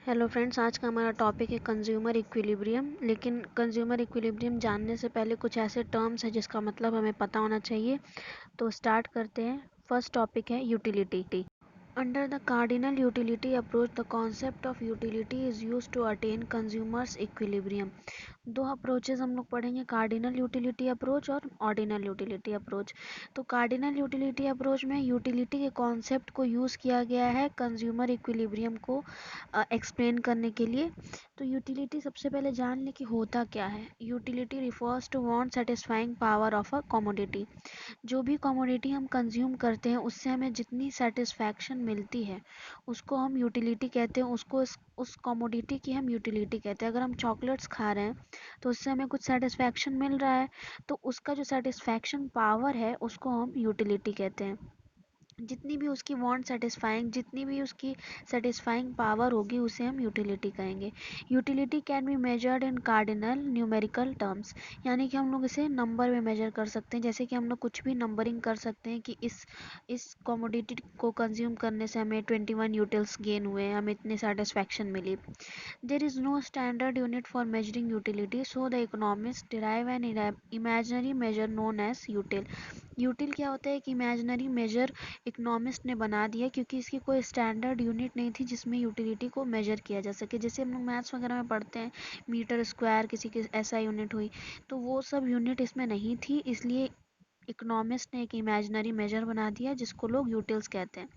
Hello friends, आज का हमारा टॉपिक है कंज्यूमर इक्विलिब्रियम। लेकिन कंज्यूमर इक्विलिब्रियम जानने से पहले कुछ ऐसे टर्म्स है जिसका मतलब हमें पता होना चाहिए। तो स्टार्ट करते हैं। फर्स्ट टॉपिक है utility. Under the cardinal utility approach, the concept of utility is used to attain consumers equilibrium. दो अप्रोचेज हम लोग पढ़ेंगे, कार्डिनल यूटिलिटी अप्रोच और ऑर्डिनल यूटिलिटी अप्रोच। तो कार्डिनल यूटिलिटी अप्रोच में यूटिलिटी के कॉन्सेप्ट को यूज़ किया गया है कंज्यूमर इक्विलिब्रियम को एक्सप्लेन करने के लिए। तो यूटिलिटी सबसे पहले जान ले कि होता क्या है। Utility refers to want satisfying power of a commodity. जो भी कमोडिटी हम कंज्यूम करते हैं उससे हमें जितनी सेटिस्फैक्शन मिलती है उसको हम यूटिलिटी कहते हैं। उसको उस कमोडिटी की हम यूटिलिटी कहते हैं। अगर हम चॉकलेट्स खा रहे हैं तो उससे हमें कुछ सेटिस्फैक्शन मिल रहा है, तो उसका जो सेटिस्फैक्शन पावर है उसको हम यूटिलिटी कहते हैं। जितनी भी उसकी वांट सेटिस्फाइंग जितनी भी उसकी सेटिस्फाइंग पावर होगी उसे हम यूटिलिटी कहेंगे। Utility can be measured in cardinal numerical terms, यानी कि हम लोग इसे नंबर में मेजर कर सकते हैं। जैसे कि हम लोग कुछ भी नंबरिंग कर सकते हैं कि इस कमोडिटी को कंज्यूम करने से हमें 21 यूटिल्स गेन हुए, हमें इतनी सेटिस्फैक्शन मिली। There is no standard unit for measuring utility, so the economists derive an imaginary measure known as util. यूटिल क्या होता है? एक इमेजिनरी मेजर इकोनॉमिस्ट ने बना दिया, क्योंकि इसकी कोई स्टैंडर्ड यूनिट नहीं थी जिसमें यूटिलिटी को मेजर किया जा सके। जैसे हम लोग मैथ्स वगैरह में पढ़ते हैं मीटर स्क्वायर किसी की ऐसा यूनिट हुई, तो वो सब यूनिट इसमें नहीं थी, इसलिए इकोनॉमिस्ट ने एक इमेजिनरी मेजर बना दिया जिसको लोग यूटिल्स कहते हैं।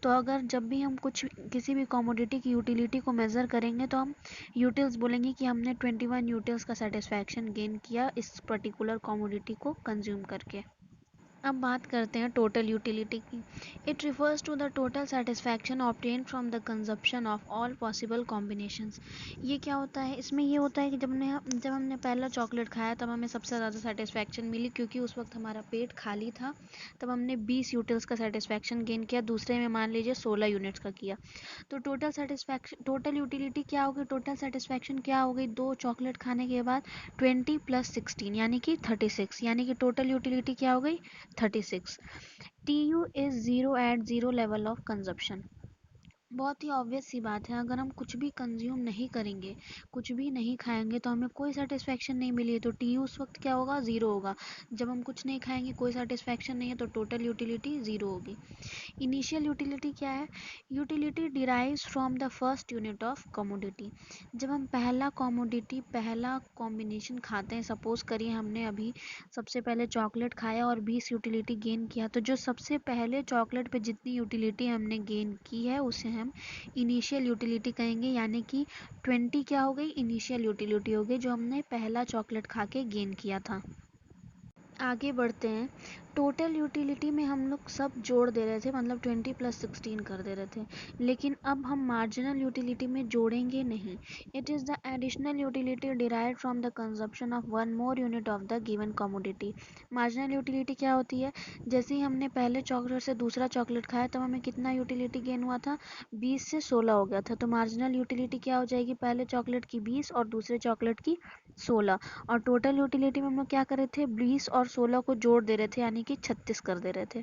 तो अगर जब भी हम कुछ किसी भी कमोडिटी की यूटिलिटी को मेज़र करेंगे तो हम यूटिल्स बोलेंगे कि हमने 21 यूटिल्स का सेटिस्फैक्शन गेन किया इस पर्टिकुलर कमोडिटी को कंज्यूम करके। अब बात करते हैं टोटल यूटिलिटी की। It refers to the total satisfaction obtain from the consumption of all possible combinations. ये क्या होता है? इसमें ये होता है कि जब हमने पहला चॉकलेट खाया तब हमें सबसे ज़्यादा सेटिस्फैक्शन मिली, क्योंकि उस वक्त हमारा पेट खाली था। तब हमने 20 यूटिल्स का सेटिस्फैक्शन गेन किया, दूसरे में मान लीजिए 16 यूनिट्स का किया। तो टोटल यूटिलिटी क्या होगी? टोटल सेटिस्फैक्शन क्या हो गई दो चॉकलेट खाने के बाद? 20 + 16 यानी कि 36, यानी कि टोटल यूटिलिटी क्या हो गई? 36। TU is zero at zero level of consumption. बहुत ही ऑब्वियस सी बात है, अगर हम कुछ भी कंज्यूम नहीं करेंगे, कुछ भी नहीं खाएंगे, तो हमें कोई सेटिस्फैक्शन नहीं मिली है, तो TU उस वक्त क्या होगा? ज़ीरो होगा। जब हम कुछ नहीं खाएंगे, कोई सेटिस्फैक्शन नहीं है, तो टोटल यूटिलिटी ज़ीरो होगी। इनिशियल यूटिलिटी क्या है? Utility derives from the first unit of commodity. जब हम पहला कमोडिटी पहला कॉम्बिनेशन खाते हैं, सपोज करिए हमने अभी सबसे पहले चॉकलेट खाया और 20 यूटिलिटी गेन किया, तो जो सबसे पहले चॉकलेट पे जितनी यूटिलिटी हमने गेन की है उसे हम इनिशियल यूटिलिटी कहेंगे, यानी कि 20 क्या हो गई? इनिशियल यूटिलिटी हो गई जो हमने पहला चॉकलेट खा के गेन किया था। आगे बढ़ते हैं। टोटल यूटिलिटी में हम लोग सब जोड़ दे रहे थे, मतलब 20 + 16 कर दे रहे थे, लेकिन अब हम मार्जिनल यूटिलिटी में जोड़ेंगे नहीं। It is the additional utility derive from the consumption of one more unit of the given commodity. Marginal utility क्या होती है? जैसे ही हमने पहले चॉकलेट से दूसरा चॉकलेट खाया तब हमें कितना यूटिलिटी गेन हुआ था? 20 से 16 हो गया था। तो मार्जिनल यूटिलिटी क्या हो जाएगी? पहले चॉकलेट की 20 और दूसरे चॉकलेट की 16। और टोटल यूटिलिटी में हम लोग क्या कर रहे थे? 20 और 16 को जोड़ दे रहे थे, यानी कि 36 कर दे रहे थे।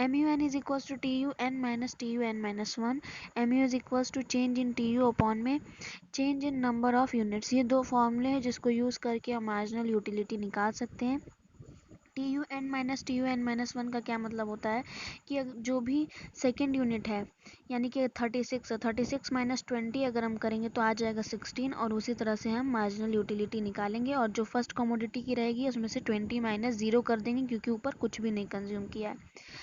MUN is equals to TUN minus TUN minus 1। MU is equals to change in TU upon में change in number of units. ये दो फॉर्मूले हैं जिसको यूज़ करके हम मार्जिनल यूटिलिटी निकाल सकते हैं। TUN माइनस TUN माइनस 1 का क्या मतलब होता है कि जो भी सेकेंड यूनिट है, यानी कि 36 माइनस 20 अगर हम करेंगे तो आ जाएगा 16, और उसी तरह से हम मार्जिनल यूटिलिटी निकालेंगे, और जो फर्स्ट कमोडिटी की रहेगी उसमें से 20 माइनस 0 कर देंगे, क्योंकि ऊपर कुछ भी नहीं कंज्यूम किया है।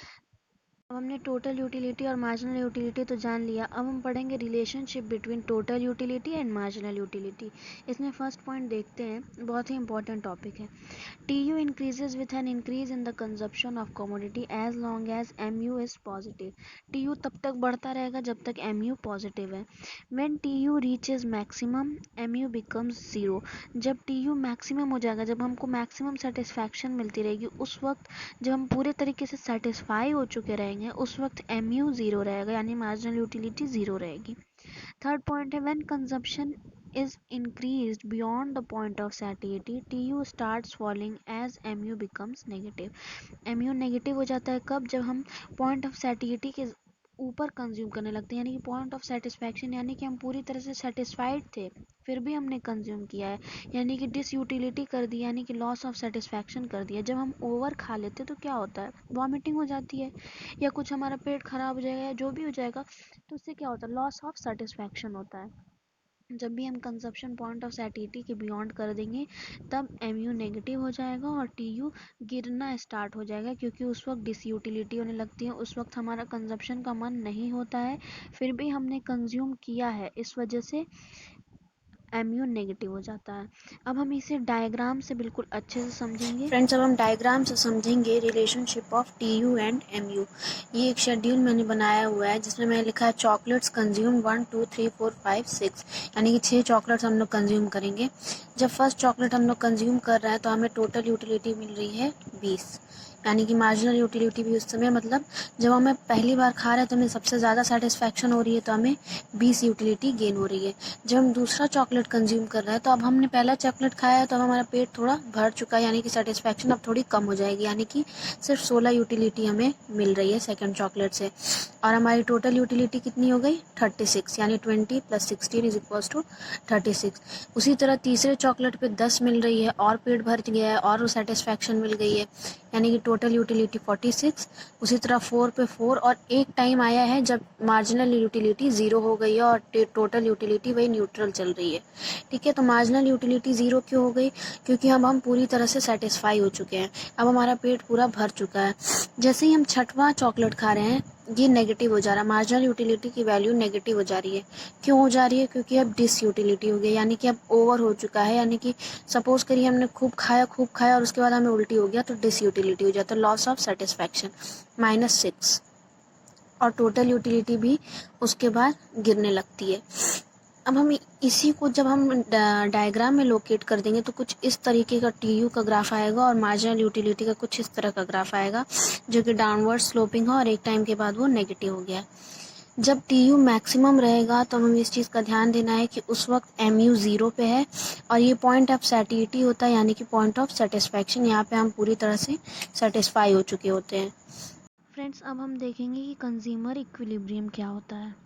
अब हमने टोटल यूटिलिटी और मार्जिनल यूटिलिटी तो जान लिया। अब हम पढ़ेंगे relationship between total utility and marginal utility. इसमें फर्स्ट पॉइंट देखते हैं, बहुत ही इंपॉर्टेंट टॉपिक है। TU increases with an increase in the consumption of commodity as long as MU is positive. TU तब तक बढ़ता रहेगा जब तक MU पॉजिटिव है। When TU reaches maximum, MU becomes zero. जब TU मैक्सिमम हो जाएगा, जब हमको मैक्सिमम सेटिस्फैक्शन मिलती रहेगी, उस वक्त जब हम पूरे तरीके से सेटिस्फाई हो चुके रहेंगे उस वक्त MU ज़ीरो रहेगा, यानी मार्जिनल यूटिलिटी ज़ीरो रहेगी। थर्ड पॉइंट है, when consumption is increased beyond the point of satiety, TU starts falling as MU becomes negative. MU negative हो जाता है कब? जब हम पॉइंट ऑफ सैटिस्फैक्शन के ऊपर कंज्यूम करने लगते हैं, यानी कि पॉइंट ऑफ सेटिस्फैक्शन, यानी कि हम पूरी तरह से सेटिस्फाइड थे फिर भी हमने कंज्यूम किया है, यानी कि डिसयूटिलिटी कर दी, यानी कि लॉस ऑफ सेटिस्फैक्शन कर दिया। जब हम ओवर खा लेते तो क्या होता है, वॉमिटिंग हो जाती है या कुछ हमारा पेट खराब हो जाएगा या जो भी हो जाएगा, तो उससे क्या होता है, लॉस ऑफ सेटिस्फैक्शन होता है। जब भी हम कंजप्शन पॉइंट ऑफ सैटिस्फैक्शन के बियॉन्ड कर देंगे तब एमयू नेगेटिव हो जाएगा और टीयू गिरना स्टार्ट हो जाएगा, क्योंकि उस वक्त डिसयूटिलिटी होने लगती है, उस वक्त हमारा कंजप्शन का मन नहीं होता है, फिर भी हमने कंज्यूम किया है, इस वजह से एमयू नेगेटिव हो जाता है। अब हम इसे डायग्राम से बिल्कुल अच्छे से समझेंगे। फ्रेंड्स, अब हम डायग्राम से समझेंगे relationship of T U and M U. ये एक शेड्यूल मैंने बनाया हुआ है जिसमें मैंने लिखा है चॉकलेट्स कंज्यूम 1 2 3 4 5 6, यानी कि 6 चॉकलेट्स हम लोग कंज्यूम करेंगे। जब फर्स्ट चॉकलेट हम लोग कंज्यूम कर रहे हैं तो हमें टोटल यूटिलिटी मिल रही है 20, यानी कि मार्जिनल यूटिलिटी भी उस समय, मतलब जब हमें पहली बार खा रहे हैं तो हमें सबसे ज़्यादा सेटिस्फैक्शन हो रही है तो हमें 20 यूटिलिटी गेन हो रही है। जब हम दूसरा चॉकलेट कंज्यूम कर रहे हैं तो अब हमने पहला चॉकलेट खाया है तो अब हमारा पेट थोड़ा भर चुका है, यानी कि सेटिस्फैक्शन अब थोड़ी कम हो जाएगी, यानी कि सिर्फ 16 यूटिलिटी हमें मिल रही है सेकेंड चॉकलेट से। और हमारी टोटल यूटिलिटी कितनी हो गई, 36, यानी 20 + 16 = 36। उसी तरह तीसरे चॉकलेट पे 10 मिल रही है और पेट भर गया है और सेटिस्फैक्शन मिल गई है, यानी कि टोटल यूटिलिटी 46। उसी तरह 4 पे 4, और एक टाइम आया है जब मार्जिनल यूटिलिटी 0 हो गई है और टोटल यूटिलिटी वही न्यूट्रल चल रही है। ठीक है, तो मार्जिनल यूटिलिटी 0 क्यों हो गई, क्योंकि अब हम पूरी तरह से सेटिस्फाई हो चुके हैं, अब हमारा पेट पूरा भर चुका है। जैसे ही हम छठवां चॉकलेट खा रहे हैं ये नेगेटिव हो जा रहा है, मार्जिनल यूटिलिटी की वैल्यू नेगेटिव हो जा रही है। क्यों हो जा रही है, क्योंकि अब डिस यूटिलिटी हो गई, यानी कि अब ओवर हो चुका है, यानी कि सपोज करिए हमने खूब खाया और उसके बाद हमें उल्टी हो गया तो डिस यूटिलिटी हो जाता है, लॉस ऑफ सेटिस्फैक्शन -6, और टोटल यूटिलिटी भी उसके बाद गिरने लगती है। अब हम इसी को जब हम डायग्राम में लोकेट कर देंगे तो कुछ इस तरीके का टीयू का ग्राफ आएगा और मार्जिनल यूटिलिटी का कुछ इस तरह का ग्राफ आएगा जो कि डाउनवर्ड स्लोपिंग है और एक टाइम के बाद वो नेगेटिव हो गया। जब टीयू मैक्सिमम रहेगा तो हमें इस चीज़ का ध्यान देना है कि उस वक्त एमयू 0 पे है और ये पॉइंट ऑफ सैटिस्फैक्शन होता है, यानी कि पॉइंट ऑफ सेटिस्फैक्शन, यहाँ पे हम पूरी तरह से सेटिस्फाई हो चुके होते हैं। फ्रेंड्स, अब हम देखेंगे कि कंज्यूमर इक्विलिब्रियम क्या होता है।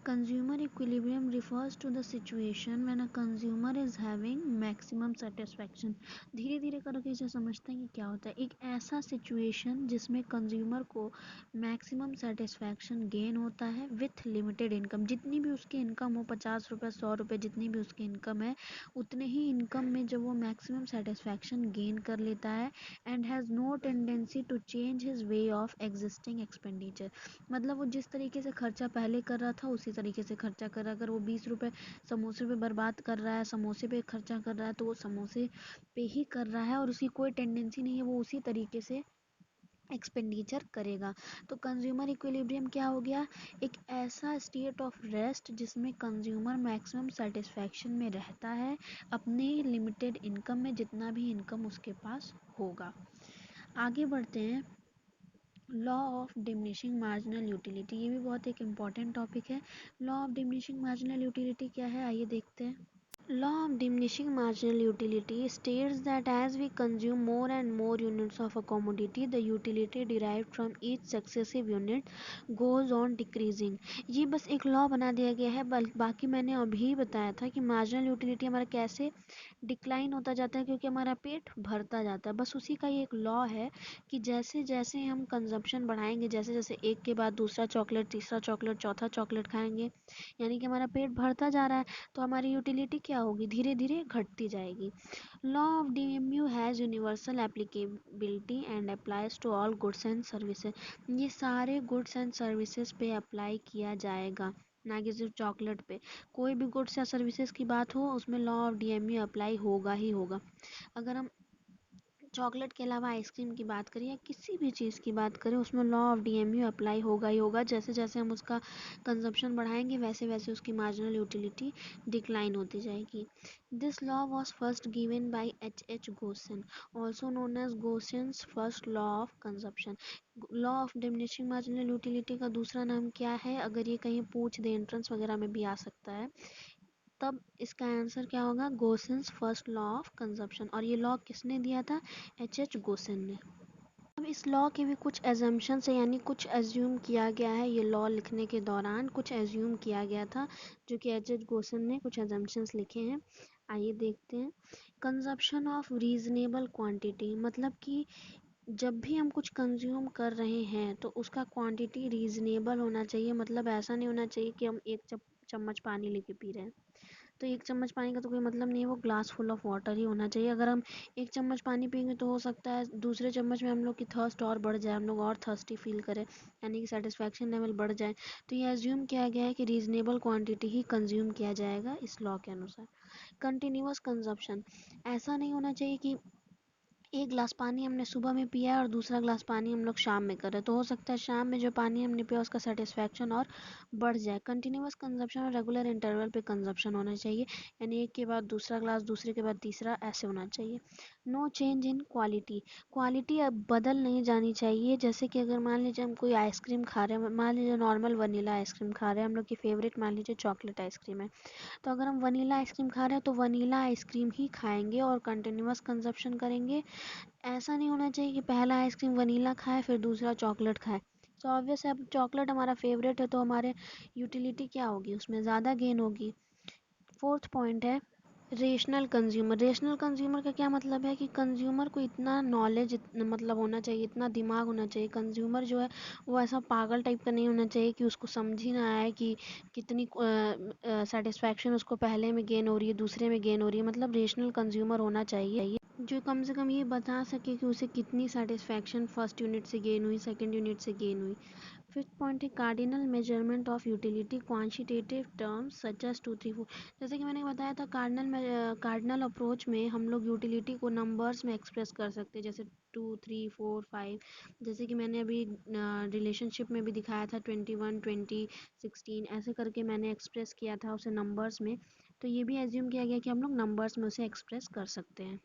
Consumer equilibrium refers to the situation when a consumer is having maximum satisfaction। धीरे धीरे करके इसे समझते हैं कि क्या होता है। एक ऐसा सिचुएशन जिसमें कंज्यूमर को मैक्सिमम सेटिस्फैक्शन गेन होता है विथ लिमिटेड इनकम। जितनी भी उसकी इनकम हो, 50 रुपये 100 रुपये, जितनी भी उसकी इनकम है उतने ही इनकम में जब वो मैक्सिमम सेटिस्फैक्शन गेन कर लेता है and has no tendency to change his way of existing expenditure. मतलब वो जिस तरीके से खर्चा पहले कर रहा था उसी तरीके से खर्चा कर रहा है। अगर वो 20 रुपये समोसे पे बर्बाद कर रहा है, समोसे पे खर्चा कर रहा है, तो वो समोसे पे ही कर रहा है और उसकी कोई टेंडेंसी नहीं है, वो उसी तरीके से एक्सपेंडिचर करेगा। तो कंज्यूमर इक्विलिब्रियम क्या हो गया, एक ऐसा स्टेट ऑफ रेस्ट जिसमें कंज्यूमर मैक्सिमम सेटिस्फैक्शन में रहता है अपने लिमिटेड इनकम में, जितना भी इनकम उसके पास होगा। आगे बढ़ते हैं। Law of diminishing marginal utility, ये भी बहुत एक इम्पॉर्टेंट टॉपिक है। Law of diminishing marginal utility क्या है, आइए देखते हैं। Law of diminishing marginal utility states that as we consume more and more units of a commodity, the utility derived from each successive unit goes on decreasing। ये बस एक law बना दिया गया है, बाकी मैंने अभी बताया था कि मार्जिनल यूटिलिटी हमारा कैसे डिक्लाइन होता जाता है, क्योंकि हमारा पेट भरता जाता है। बस उसी का ये एक लॉ है कि जैसे जैसे हम कंजप्शन बढ़ाएंगे, जैसे जैसे एक के बाद दूसरा चॉकलेट, तीसरा चॉकलेट, चौथा चॉकलेट खाएंगे, यानी कि हमारा पेट भरता जा रहा है, तो हमारी यूटिलिटी क्या होगी, धीरे धीरे घटती जाएगी। Law of DMU has universal applicability and applies to all goods and services. ये सारे गुड्स एंड सर्विसेज पे अप्लाई किया जाएगा, ना कि सिर्फ चॉकलेट पे। कोई भी गुड्स या सर्विसेज की बात हो उसमें लॉ ऑफ डीएमयू अप्लाई होगा ही होगा। अगर हम चॉकलेट के अलावा आइसक्रीम की बात करें या किसी भी चीज़ की बात करें, उसमें लॉ ऑफ डीएमयू अप्लाई होगा ही होगा। जैसे जैसे हम उसका कंजप्शन बढ़ाएंगे वैसे वैसे उसकी मार्जिनल यूटिलिटी डिक्लाइन होती जाएगी। This law was first given by H. Gossen, also known as Gossen's first law of consumption. Law of diminishing marginal utility का दूसरा नाम क्या है, अगर ये कहीं पूछ दे एंट्रेंस वगैरह में भी आ सकता है, तब इसका आंसर क्या होगा, गोसेंस फर्स्ट लॉ ऑफ कंजप्शन। और ये लॉ किसने दिया था, H. गोसेन ने। अब इस लॉ के भी कुछ एजम्पशंस है, यानी कुछ एज्यूम किया गया है। ये लॉ लिखने के दौरान कुछ एज्यूम किया गया था, जो कि एच गोसन ने कुछ एजम्पशंस लिखे हैं। आइए देखते हैं। कंजप्शन ऑफ रीजनेबल क्वांटिटी, मतलब कि जब भी हम कुछ कंज्यूम कर रहे हैं तो उसका क्वांटिटी रीजनेबल होना चाहिए। मतलब ऐसा नहीं होना चाहिए कि हम एक चम्मच पानी लेके पी रहे हैं, तो एक चम्मच पानी का तो कोई मतलब नहीं है, वो ग्लास फुल ऑफ वाटर ही होना चाहिए। अगर हम एक चम्मच पानी पियेंगे तो हो सकता है दूसरे चम्मच में हम लोग की थर्स्ट और बढ़ जाए, हम लोग और थर्स्टी फील करें, यानी कि सेटिस्फैक्शन लेवल बढ़ जाए। तो ये एज्यूम किया गया है कि रीजनेबल क्वांटिटी ही कंज्यूम किया जाएगा इस लॉ के अनुसार। कंटिन्यूअस कंजप्शन, ऐसा नहीं होना चाहिए कि एक ग्लास पानी हमने सुबह में पिया है और दूसरा ग्लास पानी हम लोग शाम में कर रहे हैं, तो हो सकता है शाम में जो पानी हमने पिया उसका सेटिस्फैक्शन और बढ़ जाए। कंटिन्यूअस कंजप्शन और रेगुलर इंटरवल पे कंजप्शन होना चाहिए, यानी एक के बाद दूसरा ग्लास, दूसरे के बाद तीसरा, ऐसे होना चाहिए। No change in quality, quality अब बदल नहीं जानी चाहिए। जैसे कि अगर मान लीजिए हम कोई आइसक्रीम खा रहे हैं, मान लीजिए नॉर्मल वनीला आइसक्रीम खा रहे हैं, हम लोग की फेवरेट मान लीजिए चॉकलेट आइसक्रीम है, तो अगर हम वनीला आइसक्रीम खा रहे हैं तो वनीला आइसक्रीम ही खाएंगे और कंटिन्यूअस कंजप्शन करेंगे। ऐसा नहीं होना चाहिए कि पहला आइसक्रीम वनीला खाए फिर दूसरा चॉकलेट खाए। तो ऑब्वियस है, अब चॉकलेट हमारा फेवरेट है तो हमारे यूटिलिटी क्या होगी, उसमें ज़्यादा गेन होगी। फोर्थ पॉइंट है रेशनल कंज्यूमर। रेशनल कंज्यूमर का क्या मतलब है कि कंज्यूमर को इतना नॉलेज मतलब होना चाहिए, इतना दिमाग होना चाहिए। कंज्यूमर जो है वो ऐसा पागल टाइप का नहीं होना चाहिए कि उसको समझ ही ना आए कि कितनी सेटिस्फैक्शन उसको पहले में गेन हो रही है, दूसरे में गेन हो रही है। मतलब रेशनल कंज्यूमर होना चाहिए जो कम से कम ये बता सके कि उसे कितनी सेटिस्फैक्शन फर्स्ट यूनिट से गेन हुई, सेकंड यूनिट से गेन हुई। फिफ्थ पॉइंट है cardinal measurement of utility quantitative terms such as 2 3 4। जैसे कि मैंने बताया था, कार्डिनल अप्रोच में हम लोग यूटिलिटी को नंबर्स में एक्सप्रेस कर सकते हैं, जैसे 2 3 4 5। जैसे कि मैंने अभी रिलेशनशिप में भी दिखाया था 21 20 16, ऐसे करके मैंने एक्सप्रेस किया था उसे नंबर्स में। तो ये भी एज्यूम किया गया कि हम लोग नंबर्स में उसे एक्सप्रेस कर सकते हैं।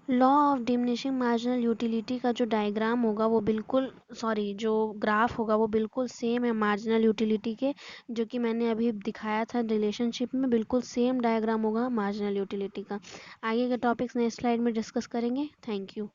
Law of diminishing marginal utility का जो डायग्राम होगा वो बिल्कुल, सॉरी, जो ग्राफ होगा वो बिल्कुल सेम है मार्जिनल यूटिलिटी के, जो कि मैंने अभी दिखाया था रिलेशनशिप में, बिल्कुल सेम डायग्राम होगा मार्जिनल यूटिलिटी का। आगे के टॉपिक्स नेक्स्ट स्लाइड में डिस्कस करेंगे। Thank you.